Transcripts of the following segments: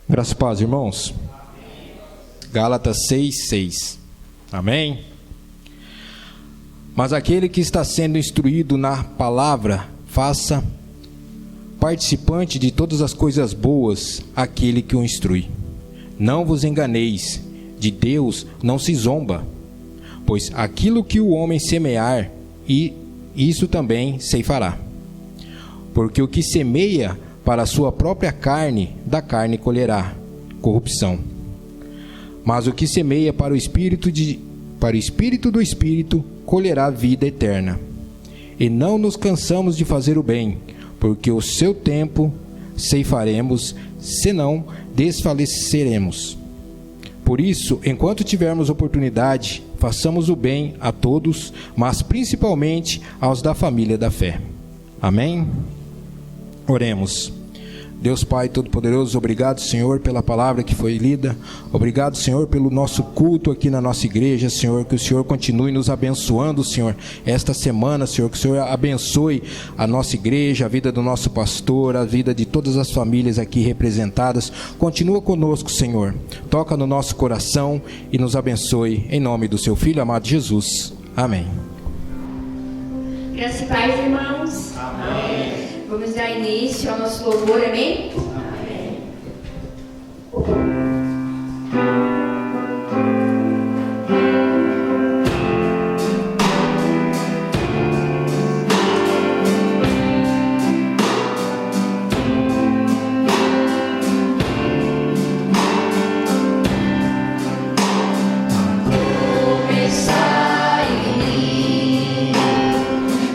Graças a paz, irmãos. Gálatas 6:6. Amém? Mas aquele que está sendo instruído na palavra, faça participante de todas as coisas boas aquele que o instrui. Não vos enganeis, de Deus não se zomba, pois aquilo que o homem semear, e isso também ceifará. Porque o que semeia para a sua própria carne, da carne colherá corrupção. Mas o que semeia para o espírito do Espírito, colherá vida eterna. E não nos cansamos de fazer o bem, porque o seu tempo ceifaremos, senão desfaleceremos. Por isso, enquanto tivermos oportunidade, façamos o bem a todos, mas principalmente aos da família da fé. Amém? Oremos. Deus Pai Todo-Poderoso, obrigado, Senhor, pela palavra que foi lida. Obrigado, Senhor, pelo nosso culto aqui na nossa igreja, Senhor. Que o Senhor continue nos abençoando, Senhor, esta semana, Senhor. Que o Senhor abençoe a nossa igreja, a vida do nosso pastor, a vida de todas as famílias aqui representadas. Continua conosco, Senhor. Toca no nosso coração e nos abençoe. Em nome do seu Filho amado Jesus. Amém. Graças e paz, irmãos. Amém. Vamos dar início ao nosso louvor, amém? Amém.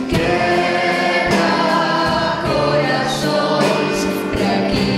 Quebra corações, para que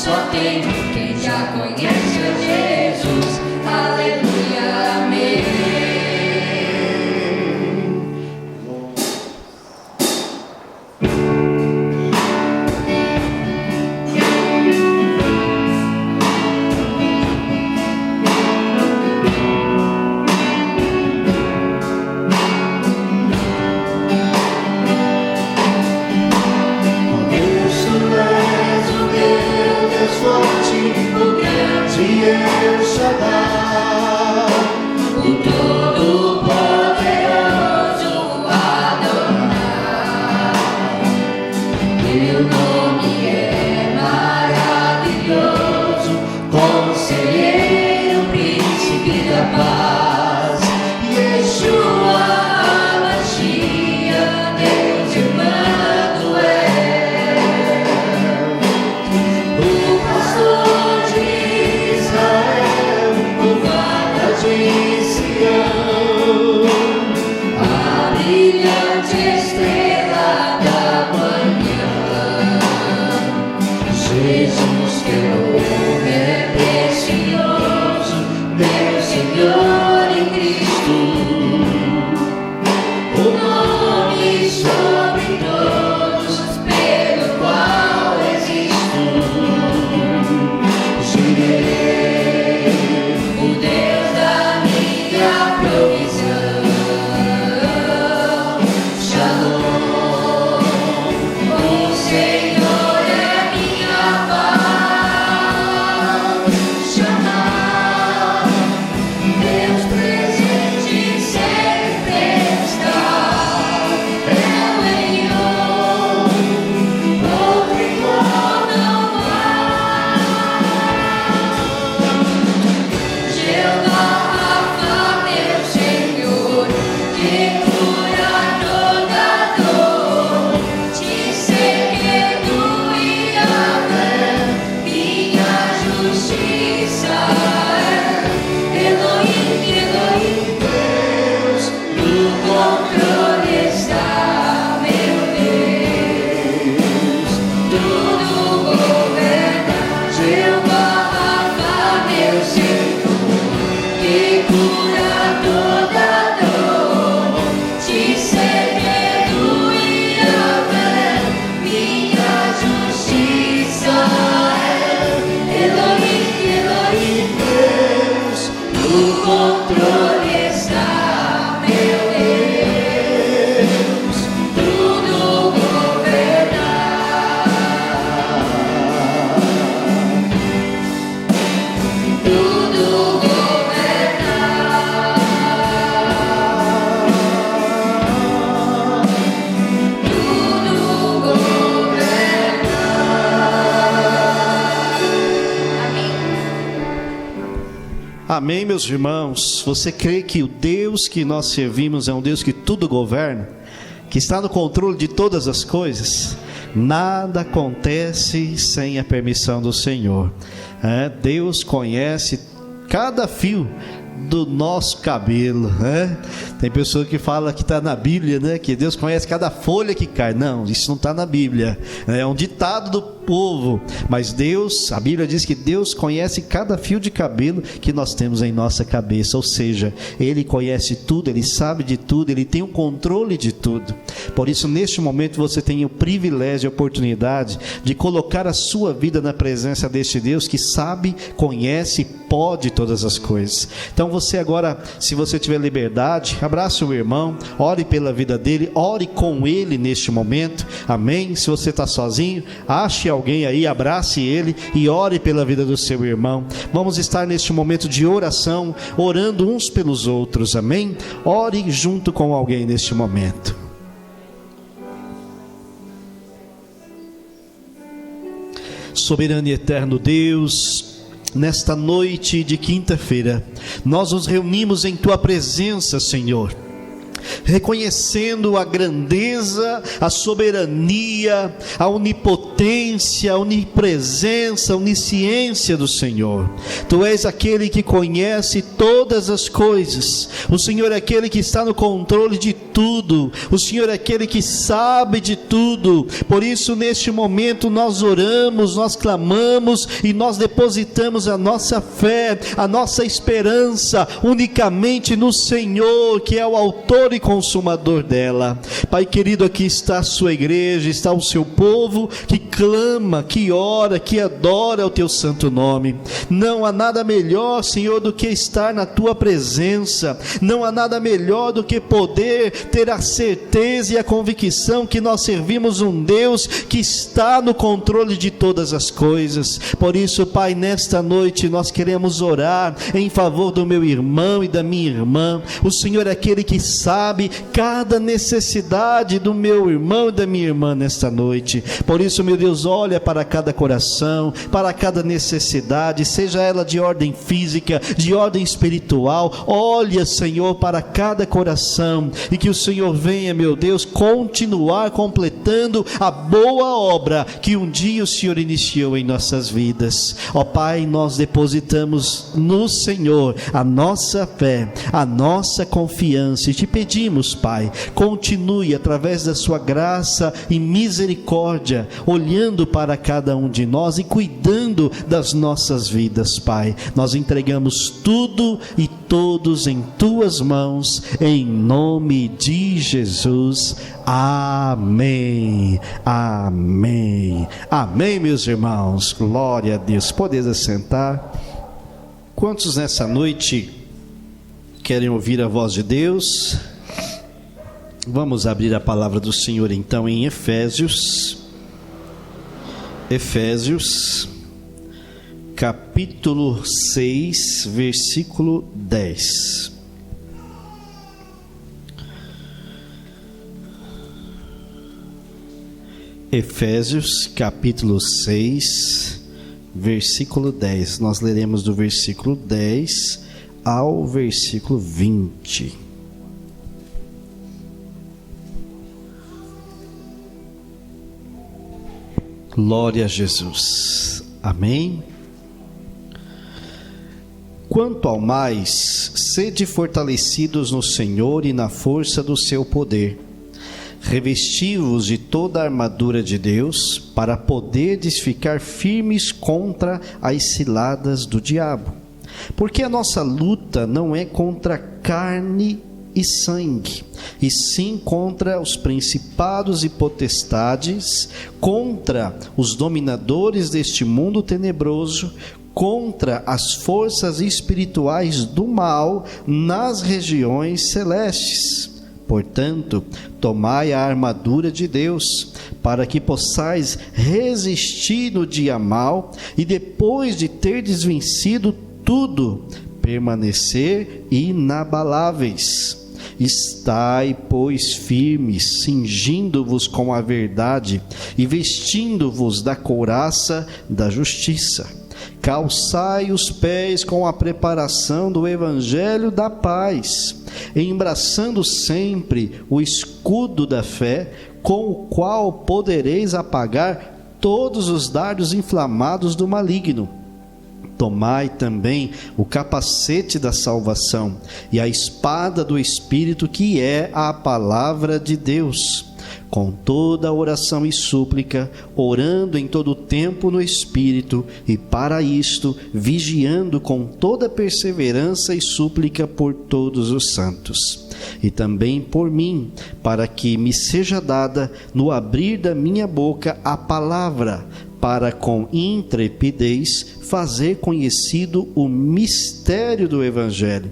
só tem quem já conhece o Jesus. Aleluia, amém. Amém, meus irmãos? Você crê que o Deus que nós servimos é um Deus que tudo governa, que está no controle de todas as coisas? Nada acontece sem a permissão do Senhor. Deus conhece cada fio do nosso cabelo, né? Tem pessoa que fala que está na Bíblia, né? Que Deus conhece cada folha que cai. Não, isso não está na Bíblia. É um ditado do povo. Mas Deus, a Bíblia diz que Deus conhece cada fio de cabelo que nós temos em nossa cabeça. Ou seja, Ele conhece tudo, Ele sabe de tudo, Ele tem o controle de tudo. Por isso, neste momento, você tem o privilégio e a oportunidade de colocar a sua vida na presença deste Deus que sabe, conhece e pode todas as coisas. Então você agora, se você tiver liberdade, abrace o irmão, ore pela vida dele, ore com ele neste momento, amém? Se você está sozinho, ache alguém aí, abrace ele e ore pela vida do seu irmão. Vamos estar neste momento de oração, orando uns pelos outros, amém? Ore junto com alguém neste momento. Soberano e eterno Deus, nesta noite de quinta-feira, nós nos reunimos em Tua presença, Senhor, reconhecendo a grandeza, a soberania, a onipotência onipotência, onipresença, onisciência do Senhor. Tu és aquele que conhece todas as coisas. O Senhor é aquele que está no controle de tudo. O Senhor é aquele que sabe de tudo. Por isso, neste momento, nós oramos, nós clamamos e nós depositamos a nossa fé, a nossa esperança unicamente no Senhor, que é o autor e consumador dela. Pai querido, aqui está a sua igreja, está o seu povo que clama, que ora, que adora o teu santo nome. Não há nada melhor, Senhor, do que estar na tua presença. Não há nada melhor do que poder ter a certeza e a convicção que nós servimos um Deus que está no controle de todas as coisas. Por isso, Pai, nesta noite nós queremos orar em favor do meu irmão e da minha irmã. O Senhor é aquele que sabe cada necessidade do meu irmão e da minha irmã nesta noite. Por isso, meu Deus, olha para cada coração, para cada necessidade, seja ela de ordem física, de ordem espiritual. Olha, Senhor, para cada coração, e que o Senhor venha, meu Deus, continuar completando a boa obra que um dia o Senhor iniciou em nossas vidas. Ó Pai, nós depositamos no Senhor a nossa fé, a nossa confiança, e te pedimos, Pai, continue através da sua graça e misericórdia, olhando para cada um de nós e cuidando das nossas vidas, Pai. Nós entregamos tudo e todos em tuas mãos, em nome de Jesus. Amém, amém, amém, meus irmãos. Glória a Deus. Podeis assentar. Quantos nessa noite querem ouvir a voz de Deus? Vamos abrir a palavra do Senhor então em Efésios, capítulo 6, versículo 10. Efésios, capítulo 6, versículo 10. Nós leremos do versículo 10 ao versículo 20. Glória a Jesus. Amém. Quanto ao mais, sede fortalecidos no Senhor e na força do seu poder. Revesti-vos de toda a armadura de Deus, para poderdes ficar firmes contra as ciladas do diabo. Porque a nossa luta não é contra carne e sangue, e sim contra os principados e potestades, contra os dominadores deste mundo tenebroso, contra as forças espirituais do mal nas regiões celestes. Portanto, tomai a armadura de Deus, para que possais resistir no dia mau, e depois de terdes vencido tudo, permanecer inabaláveis. Estai, pois, firmes, cingindo-vos com a verdade, e vestindo-vos da couraça da justiça. Calçai os pés com a preparação do evangelho da paz, embraçando sempre o escudo da fé, com o qual podereis apagar todos os dardos inflamados do maligno. Tomai também o capacete da salvação e a espada do Espírito, que é a palavra de Deus, com toda oração e súplica, orando em todo o tempo no Espírito, e para isto vigiando com toda perseverança e súplica por todos os santos, e também por mim, para que me seja dada no abrir da minha boca a palavra, para com intrepidez fazer conhecido o mistério do Evangelho,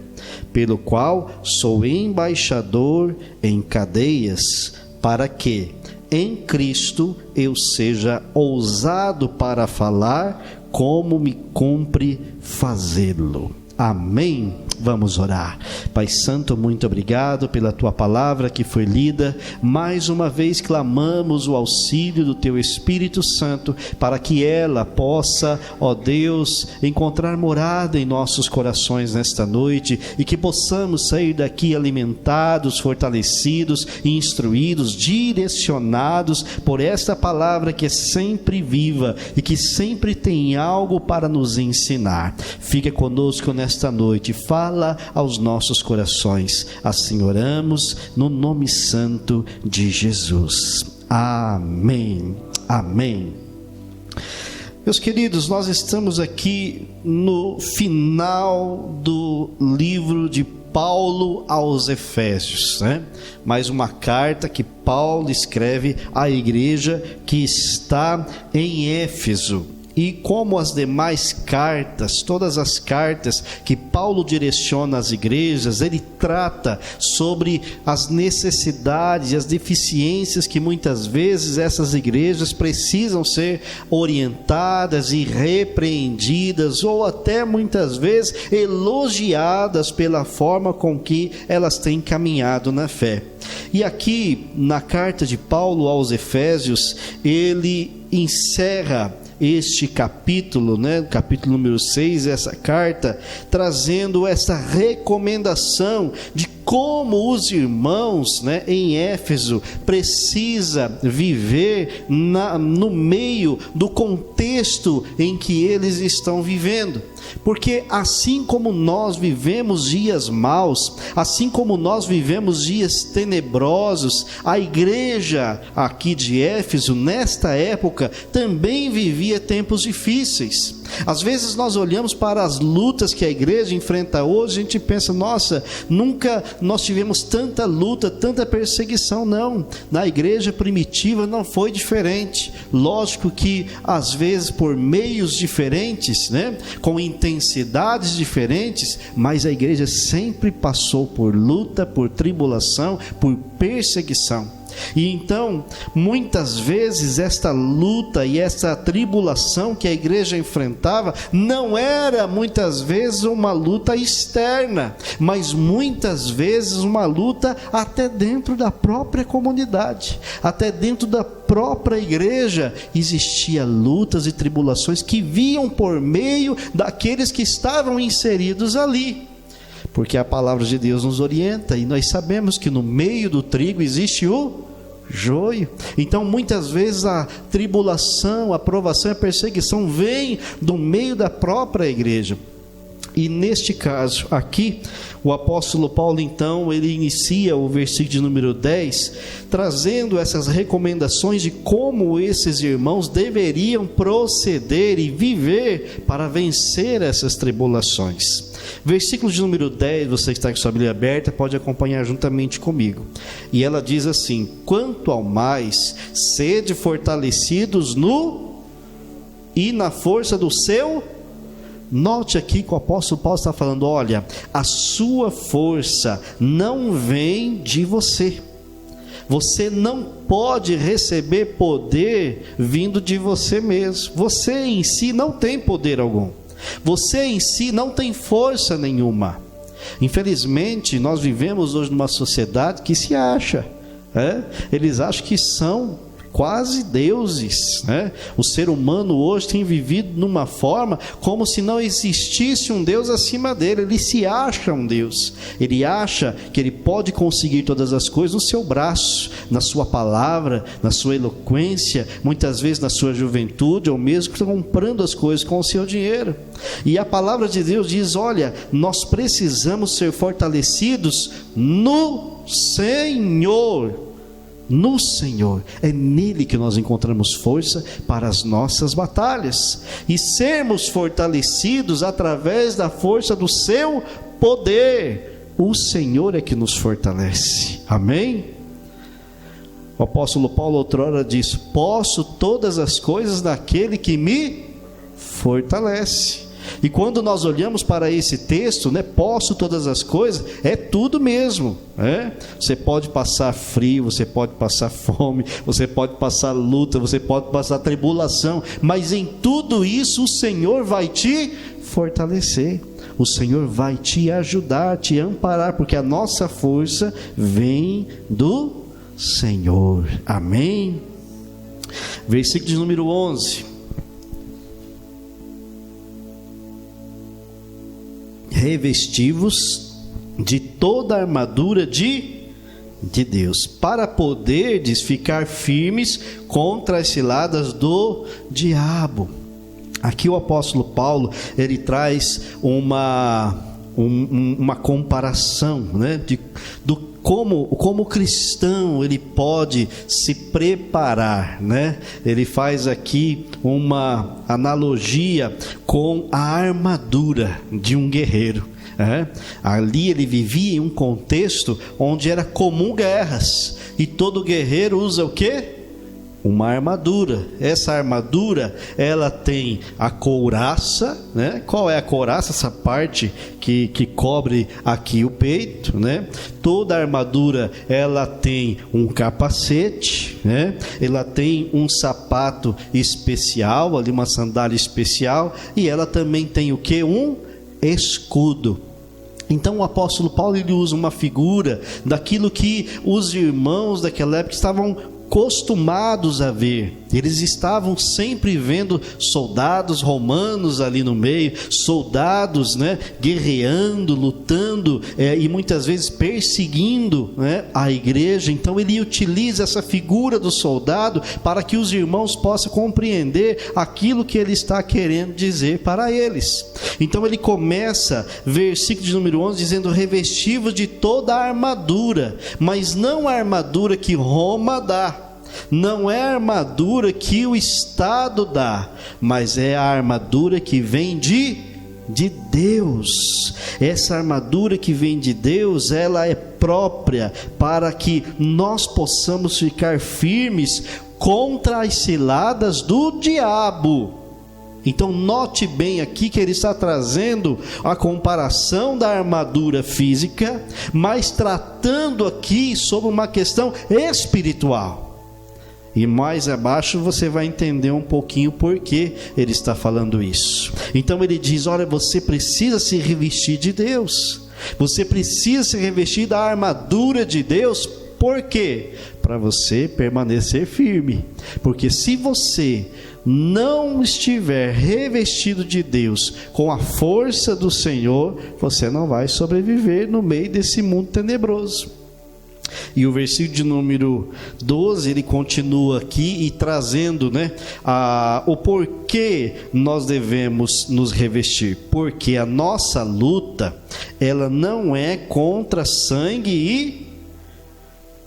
pelo qual sou embaixador em cadeias, para que em Cristo eu seja ousado para falar como me cumpre fazê-lo. Amém. Vamos orar. Pai Santo, muito obrigado pela Tua palavra que foi lida. Mais uma vez clamamos o auxílio do Teu Espírito Santo para que ela possa, ó Deus, encontrar morada em nossos corações nesta noite e que possamos sair daqui alimentados, fortalecidos, instruídos, direcionados por esta palavra que é sempre viva e que sempre tem algo para nos ensinar. Fica conosco nesta noite. Fala aos nossos corações. Assim oramos no nome santo de Jesus. Amém. Amém. Meus queridos, nós estamos aqui no final do livro de Paulo aos Efésios, né? Mais uma carta que Paulo escreve à igreja que está em Éfeso. E como as demais cartas, todas as cartas que Paulo direciona às igrejas, ele trata sobre as necessidades e as deficiências que muitas vezes essas igrejas precisam ser orientadas e repreendidas, ou até muitas vezes elogiadas pela forma com que elas têm caminhado na fé. E aqui na carta de Paulo aos Efésios, ele encerra este capítulo, capítulo número 6, essa carta, trazendo essa recomendação de como os irmãos, em Éfeso, precisa viver no meio do contexto em que eles estão vivendo. Porque assim como nós vivemos dias maus, assim como nós vivemos dias tenebrosos, a igreja aqui de Éfeso, nesta época, também vivia tempos difíceis. Às vezes nós olhamos para as lutas que a igreja enfrenta hoje, a gente pensa, nossa, nunca nós tivemos tanta luta, tanta perseguição. Não, na igreja primitiva não foi diferente. Lógico que às vezes por meios diferentes, com intensidades diferentes, mas a igreja sempre passou por luta, por tribulação, por perseguição. E então, muitas vezes esta luta e essa tribulação que a igreja enfrentava não era muitas vezes uma luta externa, mas muitas vezes uma luta até dentro da própria comunidade, até dentro da própria igreja existia lutas e tribulações que vinham por meio daqueles que estavam inseridos ali. Porque a palavra de Deus nos orienta e nós sabemos que no meio do trigo existe o joio. Então muitas vezes a tribulação, a provação e a perseguição vem do meio da própria igreja. E neste caso aqui, o apóstolo Paulo então, ele inicia o versículo de número 10, trazendo essas recomendações de como esses irmãos deveriam proceder e viver para vencer essas tribulações. Versículo de número 10, você que está com sua Bíblia aberta, pode acompanhar juntamente comigo. E ela diz assim: quanto ao mais, sede fortalecidos e na força do seu. Note aqui que o apóstolo Paulo está falando, olha, a sua força não vem de você. Você não pode receber poder vindo de você mesmo. Você em si não tem poder algum. Você em si não tem força nenhuma. Infelizmente, nós vivemos hoje numa sociedade que se acha, eles acham que são quase deuses, O ser humano hoje tem vivido numa forma como se não existisse um Deus acima dele. Ele se acha um Deus, ele acha que ele pode conseguir todas as coisas no seu braço, na sua palavra, na sua eloquência, muitas vezes na sua juventude, ou mesmo comprando as coisas com o seu dinheiro. E a palavra de Deus diz, olha, nós precisamos ser fortalecidos no Senhor. No Senhor, é nele que nós encontramos força para as nossas batalhas, e sermos fortalecidos através da força do seu poder. O Senhor é que nos fortalece, amém? O apóstolo Paulo outrora disse, posso todas as coisas naquele que me fortalece. E quando nós olhamos para esse texto, posso todas as coisas, é tudo mesmo, Você pode passar frio, você pode passar fome, você pode passar luta, você pode passar tribulação, mas em tudo isso o Senhor vai te fortalecer. o Senhor vai te ajudar, te amparar, porque a nossa força vem do Senhor. Amém? Versículo de número 11. Revesti-vos de toda a armadura de Deus, para poderdes ficar firmes contra as ciladas do diabo. Aqui o apóstolo Paulo, ele traz uma comparação, né, do como o cristão ele pode se preparar, né? Ele faz aqui uma analogia com a armadura de um guerreiro. Ali ele vivia em um contexto onde era comum guerras, e todo guerreiro usa o quê? Uma armadura. Essa armadura, ela tem a couraça, né? Qual é a couraça? Essa parte que cobre aqui o peito, né? Toda a armadura, ela tem um capacete, né? Ela tem um sapato especial, ali uma sandália especial, e ela também tem o quê? Um escudo. Então o apóstolo Paulo, ele usa uma figura daquilo que os irmãos daquela época estavam acostumados a ver. Eles estavam sempre vendo soldados romanos ali no meio, soldados, né, guerreando, lutando, e muitas vezes perseguindo, né, a igreja. Então ele utiliza essa figura do soldado para que os irmãos possam compreender aquilo que ele está querendo dizer para eles. Então ele começa, versículo de número 11, dizendo: revesti-vos de toda a armadura, mas não a armadura que Roma dá, não é a armadura que o Estado dá, mas é a armadura que vem de Deus. Essa armadura que vem de Deus, ela é própria para que nós possamos ficar firmes contra as ciladas do diabo. Então note bem aqui que ele está trazendo a comparação da armadura física, mas tratando aqui sobre uma questão espiritual. E mais abaixo você vai entender um pouquinho por que ele está falando isso. Então ele diz: olha, você precisa se revestir de Deus. Você precisa se revestir da armadura de Deus. Por quê? Para você permanecer firme. Porque se você não estiver revestido de Deus, com a força do Senhor, você não vai sobreviver no meio desse mundo tenebroso. E o versículo de número 12, ele continua aqui e trazendo, né, o porquê nós devemos nos revestir. Porque a nossa luta, ela não é contra sangue e...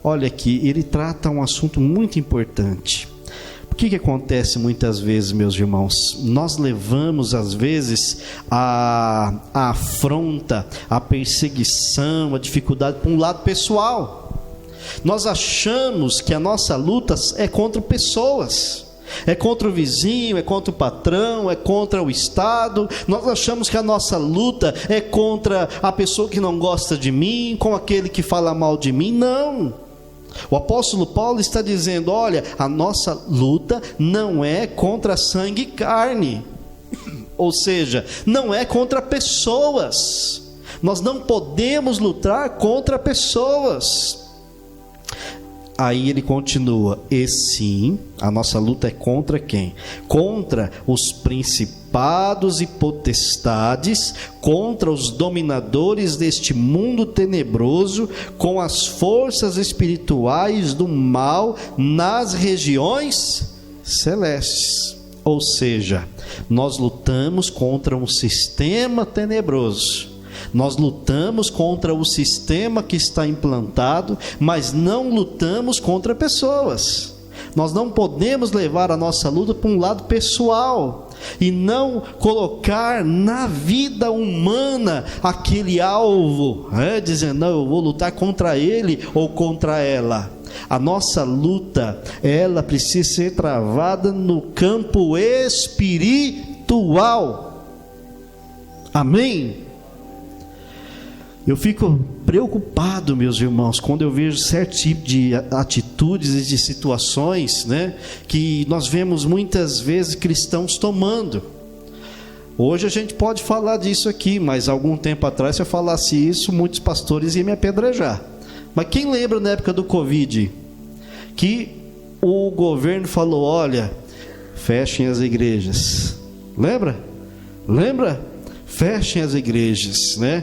Olha aqui, ele trata um assunto muito importante. O que acontece muitas vezes, meus irmãos? Nós levamos às vezes a afronta, a perseguição, a dificuldade para um lado pessoal. Nós achamos que a nossa luta é contra pessoas, é contra o vizinho, é contra o patrão, é contra o Estado. Nós achamos que a nossa luta é contra a pessoa que não gosta de mim, com aquele que fala mal de mim. Não. O apóstolo Paulo está dizendo: olha, a nossa luta não é contra sangue e carne, ou seja, não é contra pessoas. Nós não podemos lutar contra pessoas. Aí ele continua: e sim, a nossa luta é contra quem? Contra os principados e potestades, contra os dominadores deste mundo tenebroso, com as forças espirituais do mal nas regiões celestes. Ou seja, nós lutamos contra um sistema tenebroso. Nós lutamos contra o sistema que está implantado, mas não lutamos contra pessoas. Nós não podemos levar a nossa luta para um lado pessoal e não colocar na vida humana aquele alvo, dizendo: não, eu vou lutar contra ele ou contra ela. A nossa luta, ela precisa ser travada no campo espiritual. Amém? Eu fico preocupado, meus irmãos, quando eu vejo certo tipo de atitudes e de situações, né, que nós vemos muitas vezes cristãos tomando. Hoje a gente pode falar disso aqui, mas algum tempo atrás, se eu falasse isso, muitos pastores iam me apedrejar. Mas quem lembra na época do Covid, que o governo falou, olha, fechem as igrejas. Lembra? Fechem as igrejas, né?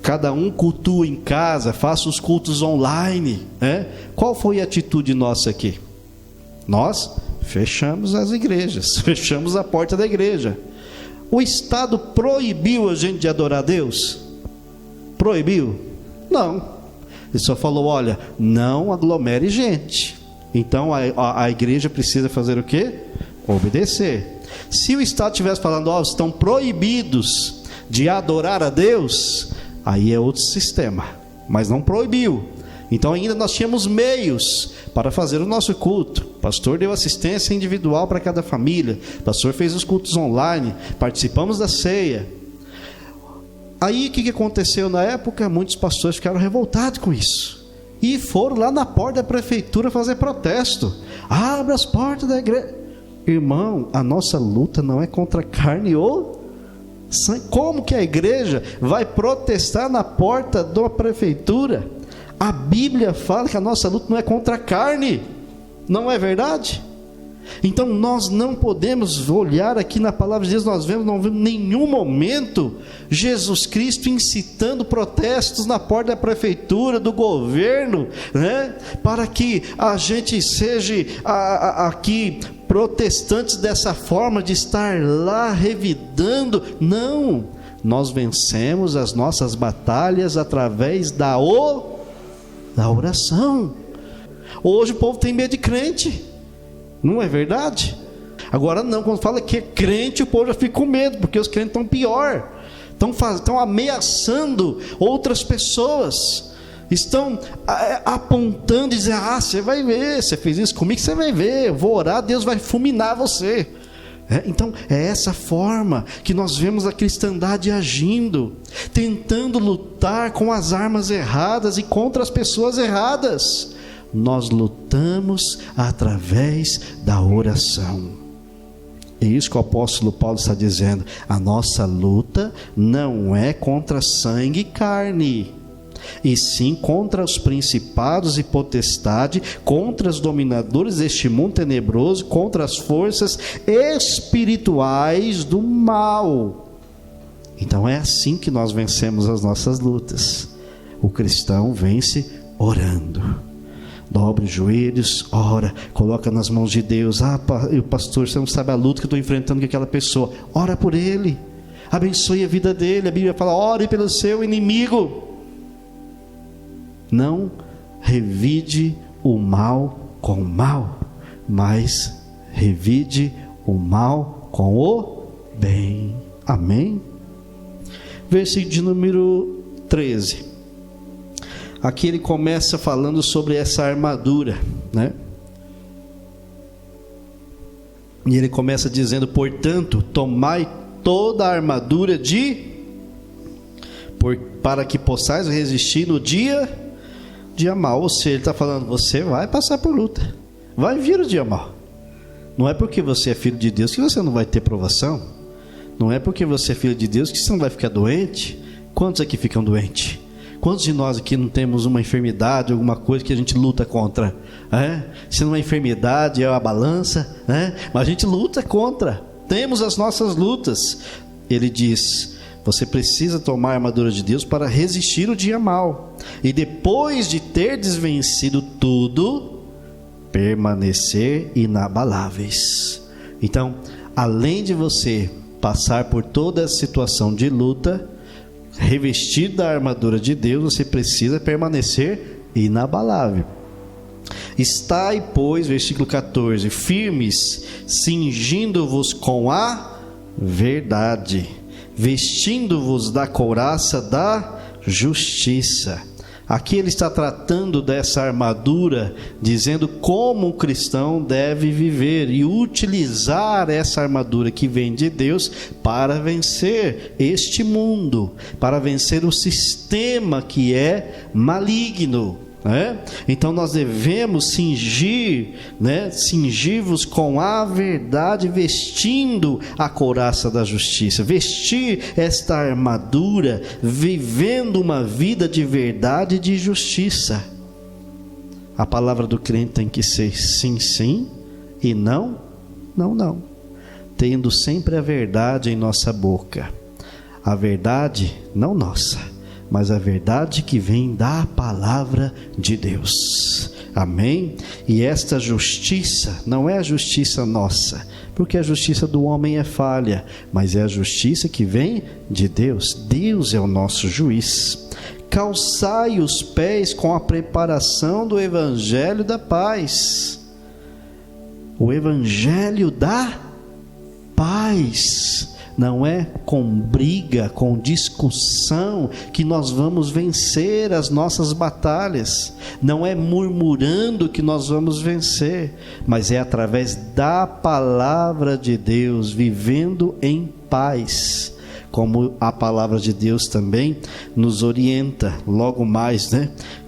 Cada um cultua em casa, faça os cultos online, né? Qual foi a atitude nossa aqui? Nós fechamos as igrejas, fechamos a porta da igreja. O Estado proibiu a gente de adorar a Deus? Proibiu? Não. Ele só falou, olha, não aglomere gente. Então a igreja precisa fazer o quê? Obedecer. Se o Estado estivesse falando, ó, estão proibidos de adorar a Deus, aí é outro sistema, mas não proibiu. Então ainda nós tínhamos meios para fazer o nosso culto. O pastor deu assistência individual para cada família, o pastor fez os cultos online, participamos da ceia. Aí o que aconteceu na época? Muitos pastores ficaram revoltados com isso e foram lá na porta da prefeitura fazer protesto. Abra as portas da igreja. Irmão, a nossa luta não é contra carne ou sangue. Como que a igreja vai protestar na porta da prefeitura? A Bíblia fala que a nossa luta não é contra a carne, não é verdade? Então nós não podemos olhar aqui na palavra de Deus, não vemos em nenhum momento Jesus Cristo incitando protestos na porta da prefeitura, do governo, né? Para que a gente seja aqui protestantes dessa forma de estar lá revidando. Não, nós vencemos as nossas batalhas através da oração. Hoje o povo tem medo de crente, não é verdade? Agora não, quando fala que é crente, o povo já fica com medo, porque os crentes estão pior, estão ameaçando outras pessoas, estão apontando e dizendo, você vai ver, você fez isso comigo, você vai ver, eu vou orar, Deus vai fulminar você. Então é essa forma que nós vemos a cristandade agindo, tentando lutar com as armas erradas e contra as pessoas erradas. Nós lutamos através da oração. É isso que o apóstolo Paulo está dizendo. A nossa luta não é contra sangue e carne, e sim contra os principados e potestades, contra os dominadores deste mundo tenebroso, contra as forças espirituais do mal. Então é assim que nós vencemos as nossas lutas. O cristão vence orando. Dobre os joelhos, ora, coloca nas mãos de Deus. Pastor, você não sabe a luta que eu estou enfrentando com aquela pessoa. Ora por ele, abençoe a vida dele. A Bíblia fala, ore pelo seu inimigo. Não revide o mal com o mal, mas revide o mal com o bem. Amém? Versículo de número 13. Aqui ele começa falando sobre essa armadura, né? E ele começa dizendo, portanto, tomai toda a armadura para que possais resistir no dia mal. Ou seja, ele está falando, você vai passar por luta, vai vir o dia mal. Não é porque você é filho de Deus que você não vai ter provação. Não é porque você é filho de Deus que você não vai ficar doente. Quantos aqui ficam doentes? Quantos de nós aqui não temos uma enfermidade, alguma coisa que a gente luta contra? Se não é enfermidade, é a balança, mas a gente luta contra. Temos as nossas lutas. Ele diz, você precisa tomar a armadura de Deus para resistir o dia mal, e depois de ter desvencido tudo, permanecer inabaláveis. Então, além de você passar por toda a situação de luta, revestido da armadura de Deus, você precisa permanecer inabalável. Estai, pois, versículo 14, firmes, cingindo-vos com a verdade, vestindo-vos da couraça da justiça. Aqui ele está tratando dessa armadura, dizendo como o cristão deve viver e utilizar essa armadura que vem de Deus para vencer este mundo, para vencer o sistema que é maligno, Então nós devemos cingir-vos com a verdade, vestindo a couraça da justiça, vestir esta armadura, vivendo uma vida de verdade e de justiça. A palavra do crente tem que ser sim, sim, e não, não, não, tendo sempre a verdade em nossa boca, a verdade não nossa, mas a verdade que vem da palavra de Deus. Amém? E esta justiça não é a justiça nossa, porque a justiça do homem é falha, mas é a justiça que vem de Deus. Deus é o nosso juiz. Calçai os pés com a preparação do evangelho da paz. O evangelho da paz. Não é com briga, com discussão que nós vamos vencer as nossas batalhas. Não é murmurando que nós vamos vencer, mas é através da palavra de Deus, vivendo em paz. Como a palavra de Deus também nos orienta, logo mais,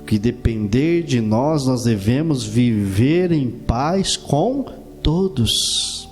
que depender de nós, nós devemos viver em paz com todos.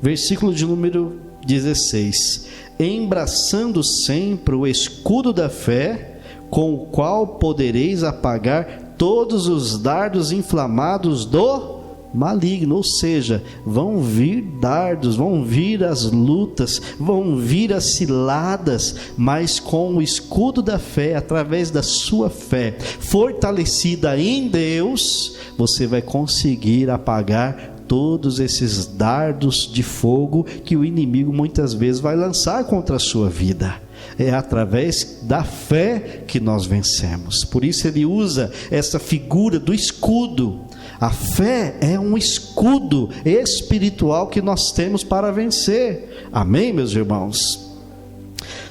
Versículo de número 16: embraçando sempre o escudo da fé, com o qual podereis apagar todos os dardos inflamados do maligno. Ou seja, vão vir dardos, vão vir as lutas, vão vir as ciladas, mas com o escudo da fé, através da sua fé fortalecida em Deus, você vai conseguir apagar todos esses dardos de fogo que o inimigo muitas vezes vai lançar contra a sua vida. É através da fé que nós vencemos. Por isso ele usa essa figura do escudo. A fé é um escudo espiritual que nós temos para vencer. Amém, meus irmãos?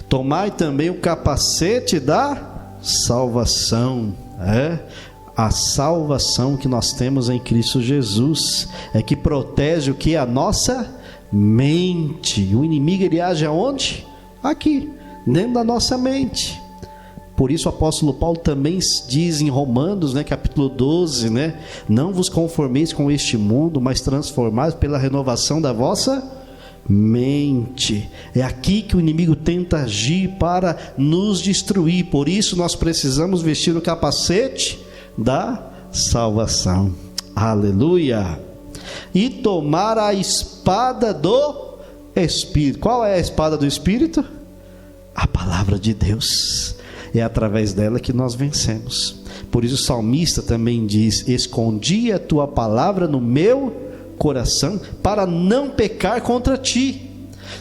Tomai também o capacete da salvação. A salvação que nós temos em Cristo Jesus é que protege o que? A nossa mente. O inimigo, ele age aonde? Aqui, dentro da nossa mente. Por isso o apóstolo Paulo também diz em Romanos, capítulo 12, não vos conformeis com este mundo, mas transformais pela renovação da vossa mente. É aqui que o inimigo tenta agir para nos destruir. Por isso nós precisamos vestir o capacete da salvação. Aleluia! E tomar a espada do Espírito. Qual é a espada do Espírito? A palavra de Deus. É através dela que nós vencemos. Por isso o salmista também diz: escondi a tua palavra no meu coração, para não pecar contra ti.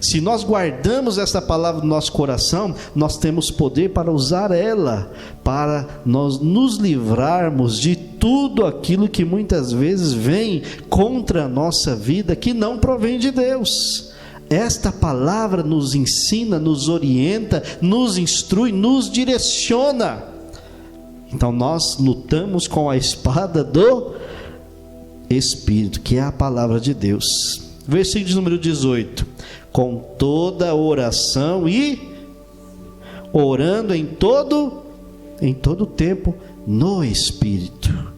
Se nós guardamos essa palavra no nosso coração, nós temos poder para usar ela, para nós nos livrarmos de tudo aquilo que muitas vezes vem contra a nossa vida, que não provém de Deus. Esta palavra nos ensina, nos orienta, nos instrui, nos direciona. Então nós lutamos com a espada do Espírito, que é a palavra de Deus. Versículo de número 18: com toda oração e orando em todo tempo no Espírito,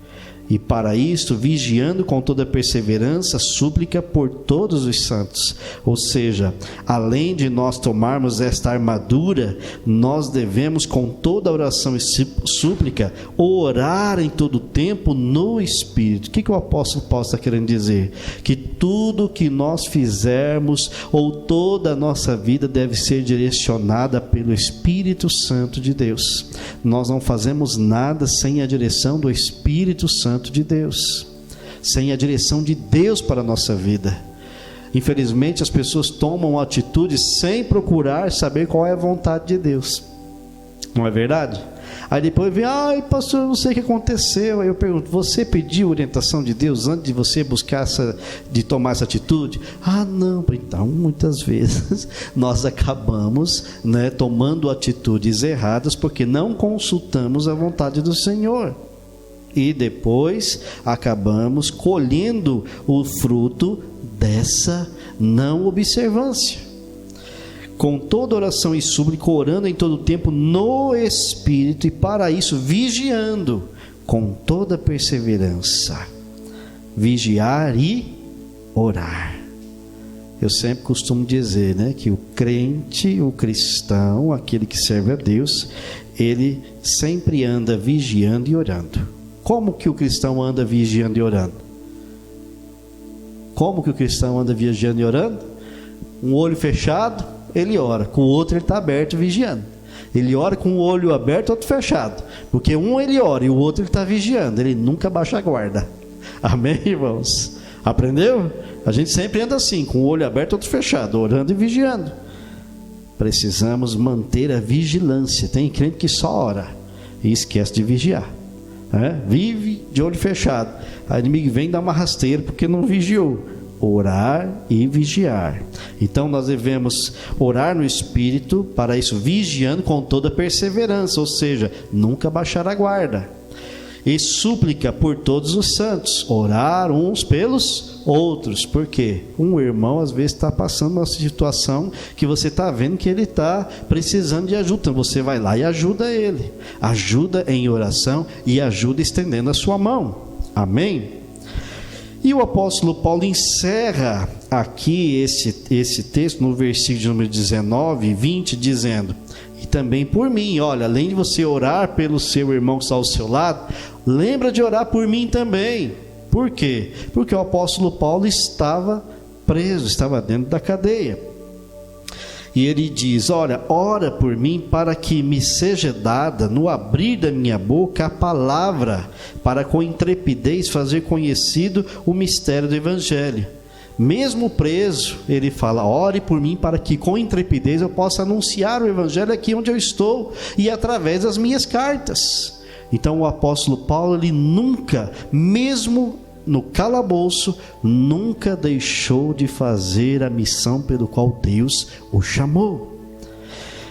e para isto vigiando com toda perseverança, súplica por todos os santos. Ou seja, além de nós tomarmos esta armadura, nós devemos com toda oração e súplica orar em todo tempo no Espírito. O que o apóstolo Paulo está querendo dizer? Que tudo que nós fizermos, ou toda a nossa vida, deve ser direcionada pelo Espírito Santo de Deus. Nós não fazemos nada sem a direção do Espírito Santo de Deus, sem a direção de Deus para a nossa vida. Infelizmente as pessoas tomam atitudes sem procurar saber qual é a vontade de Deus, não é verdade? Aí depois vem: ai pastor, eu não sei o que aconteceu. Aí eu pergunto: você pediu orientação de Deus antes de você buscar de tomar essa atitude? Ah não. Então muitas vezes nós acabamos tomando atitudes erradas porque não consultamos a vontade do Senhor, e depois acabamos colhendo o fruto dessa não observância. Com toda oração e súplica, orando em todo tempo no Espírito, e para isso vigiando com toda perseverança, vigiar e orar. Eu sempre costumo dizer, né, que o crente, o cristão, aquele que serve a Deus, ele sempre anda vigiando e orando. Como que o cristão anda vigiando e orando? Como que o cristão anda vigiando e orando? Um olho fechado, ele ora, com o outro ele está aberto vigiando. Ele ora com o olho aberto, outro fechado, porque um ele ora e o outro ele está vigiando, ele nunca baixa a guarda. Amém, irmãos? Aprendeu? A gente sempre anda assim, com o olho aberto, outro fechado, orando e vigiando. Precisamos manter a vigilância. Tem crente que só ora e esquece de vigiar, né? Vive de olho fechado, aí o inimigo vem dar uma rasteira porque não vigiou. Orar e vigiar. Então nós devemos orar no Espírito, para isso vigiando com toda perseverança, ou seja, nunca baixar a guarda. E súplica por todos os santos, orar uns pelos outros, porque um irmão às vezes está passando uma situação que você está vendo que ele está precisando de ajuda, então você vai lá e ajuda ele, ajuda em oração e ajuda estendendo a sua mão. Amém? E o apóstolo Paulo encerra aqui esse texto no versículo de número 19 e 20, dizendo: e também por mim, olha, além de você orar pelo seu irmão que está ao seu lado, lembra de orar por mim também. Por quê? Porque o apóstolo Paulo estava preso, estava dentro da cadeia. E ele diz: olha, ora por mim para que me seja dada no abrir da minha boca a palavra, para com intrepidez fazer conhecido o mistério do Evangelho. Mesmo preso, ele fala: ore por mim para que com intrepidez eu possa anunciar o Evangelho aqui onde eu estou e através das minhas cartas. Então o apóstolo Paulo, ele nunca, mesmo no calabouço, nunca deixou de fazer a missão pelo qual Deus o chamou.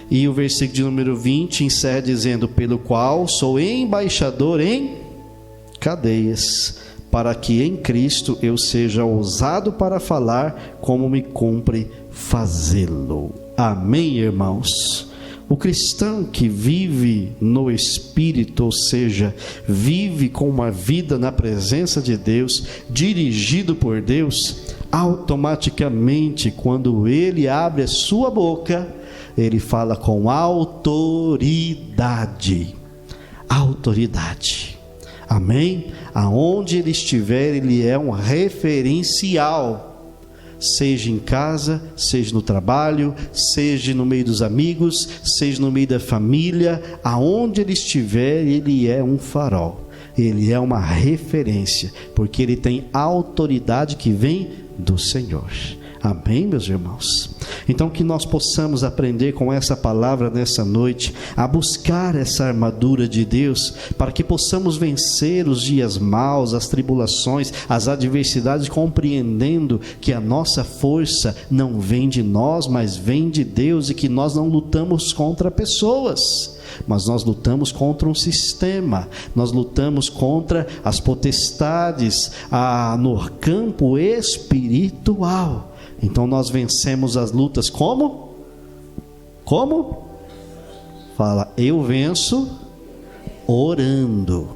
E o versículo de número 20 encerra dizendo: pelo qual sou embaixador em cadeias, para que em Cristo eu seja ousado para falar como me cumpre fazê-lo. Amém, irmãos? O cristão que vive no Espírito, ou seja, vive com uma vida na presença de Deus, dirigido por Deus, automaticamente, quando ele abre a sua boca, ele fala com autoridade. Autoridade. Amém? Aonde ele estiver, ele é um referencial. Seja em casa, seja no trabalho, seja no meio dos amigos, seja no meio da família, aonde ele estiver, ele é um farol, ele é uma referência, porque ele tem autoridade que vem do Senhor. Amém, meus irmãos? Então que nós possamos aprender com essa palavra nessa noite, a buscar essa armadura de Deus, para que possamos vencer os dias maus, as tribulações, as adversidades, compreendendo que a nossa força não vem de nós, mas vem de Deus, e que nós não lutamos contra pessoas, mas nós lutamos contra um sistema, nós lutamos contra as potestades no campo espiritual. Então nós vencemos as lutas como? Como? Fala, eu venço orando.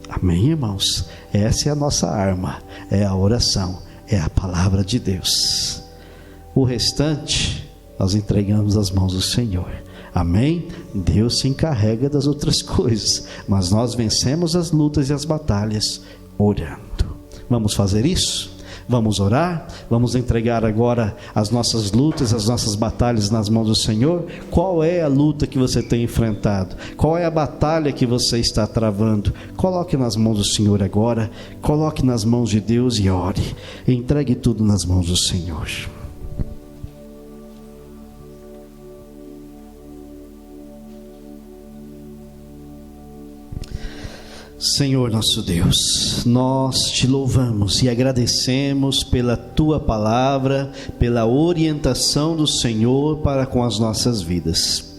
Amém, irmãos? Essa é a nossa arma, é a oração, é a palavra de Deus. O restante nós entregamos às mãos do Senhor. Amém? Deus se encarrega das outras coisas, mas nós vencemos as lutas e as batalhas orando. Vamos fazer isso? Vamos orar? Vamos entregar agora as nossas lutas, as nossas batalhas nas mãos do Senhor? Qual é a luta que você tem enfrentado? Qual é a batalha que você está travando? Coloque nas mãos do Senhor agora, coloque nas mãos de Deus e ore. Entregue tudo nas mãos do Senhor. Senhor nosso Deus, nós te louvamos e agradecemos pela tua palavra, pela orientação do Senhor para com as nossas vidas.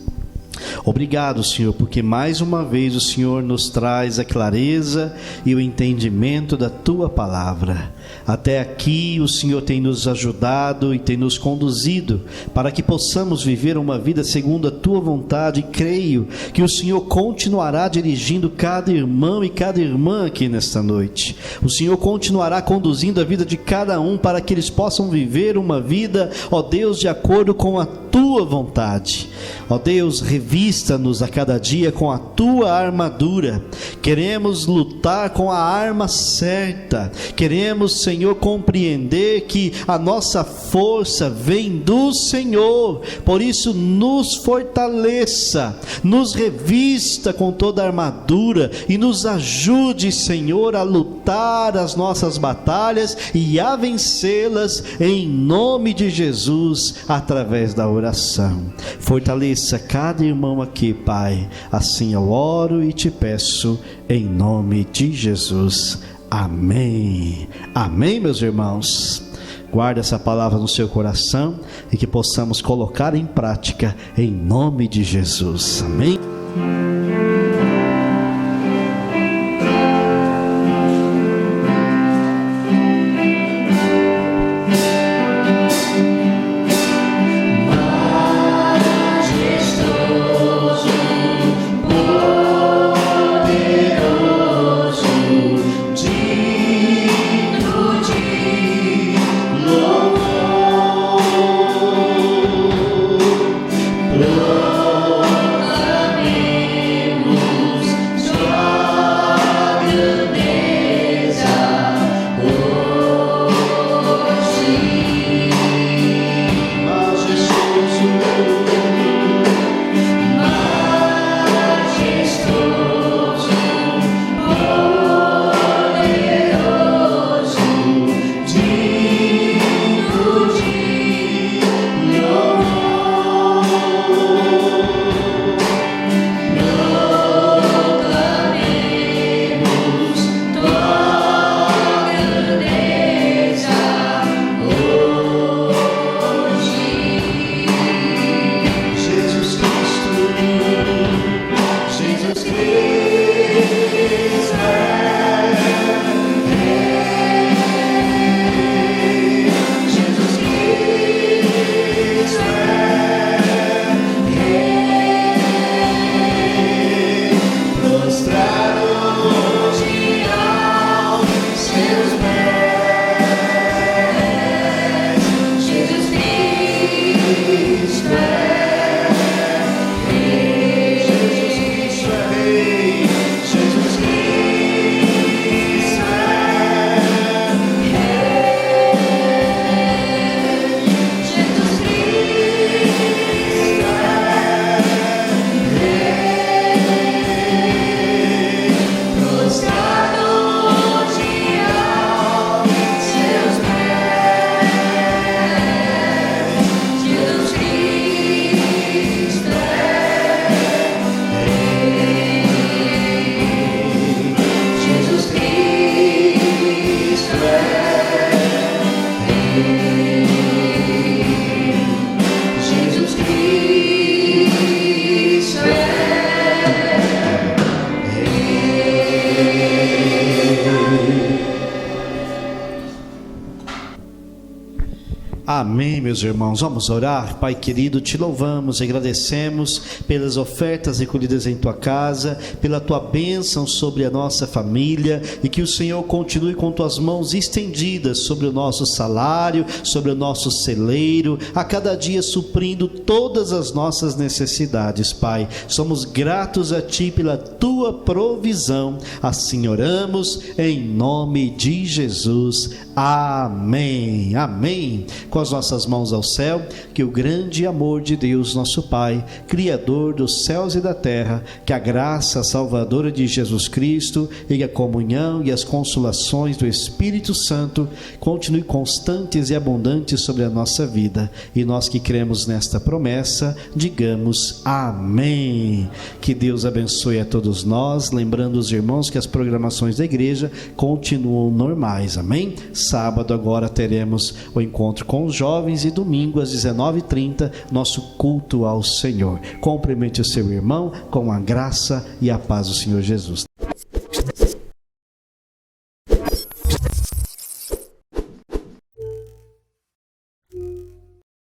Obrigado, Senhor, porque mais uma vez o Senhor nos traz a clareza e o entendimento da Tua palavra. Até aqui o Senhor tem nos ajudado e tem nos conduzido para que possamos viver uma vida segundo a Tua vontade, e creio que o Senhor continuará dirigindo cada irmão e cada irmã aqui nesta noite. O Senhor continuará conduzindo a vida de cada um para que eles possam viver uma vida, ó Deus, de acordo com a Tua vontade. Ó Deus, revista-nos a cada dia com a Tua armadura. Queremos lutar com a arma certa. Queremos, Senhor, compreender que a nossa força vem do Senhor. Por isso, nos fortaleça, nos revista com toda a armadura e nos ajude, Senhor, a lutar as nossas batalhas e a vencê-las em nome de Jesus, através da oração. Fortaleça cada irmão aqui, Pai. Assim eu oro e te peço em nome de Jesus. Amém. Amém, meus irmãos. Guarde essa palavra no seu coração e que possamos colocar em prática em nome de Jesus. Amém. Amém, meus irmãos, vamos orar. Pai querido, te louvamos e agradecemos pelas ofertas recolhidas em tua casa, pela tua bênção sobre a nossa família, e que o Senhor continue com tuas mãos estendidas sobre o nosso salário, sobre o nosso celeiro, a cada dia suprindo todas as nossas necessidades. Pai, somos gratos a ti pela tua provisão. Assim oramos em nome de Jesus. Amém. Amém. Com as nossas mãos ao céu, que o grande amor de Deus, nosso Pai, Criador dos céus e da terra, que a graça salvadora de Jesus Cristo e a comunhão e as consolações do Espírito Santo continue constantes e abundantes sobre a nossa vida. E nós que cremos nesta promessa, digamos amém. Que Deus abençoe a todos nós, lembrando os irmãos que as programações da igreja continuam normais, amém? Sábado agora teremos o encontro com os jovens e e domingo às 19h30, nosso culto ao Senhor. Cumprimente o seu irmão com a graça e a paz do Senhor Jesus.